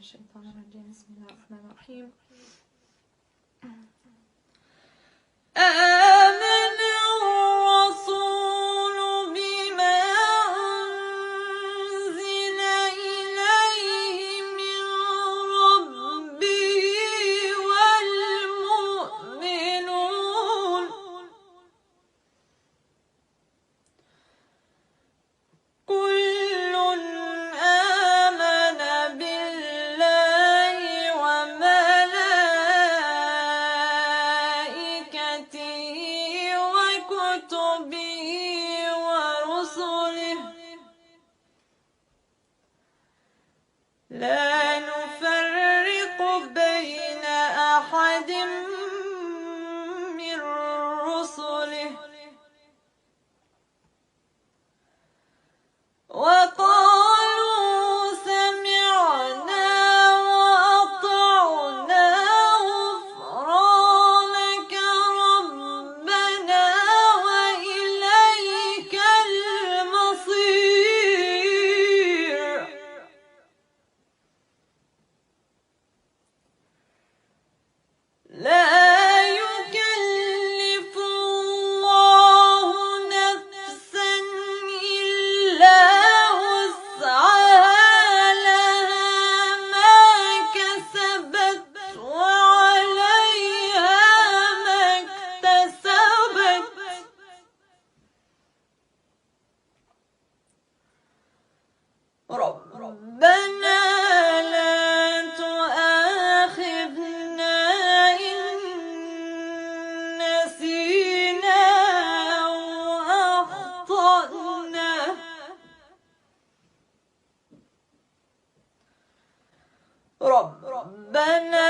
الشيطان الرجيم. بسم الله الرحمن الرحيم. آمن الرسول بما أنزل إليه من ربه والمؤمنون كل آمن بالله وملائكته وكتبه ورسله لا نفرق بين أحد من رسله وقالوا سمعنا وأطعنا غفرانك ربنا وإليك المصير لا يكلف الله نفسا إلا وسعها لها ما كسبت وعليها ما اكتسبت ربنا لا تؤاخذنا إن نسينا أو أخطأنا ربنا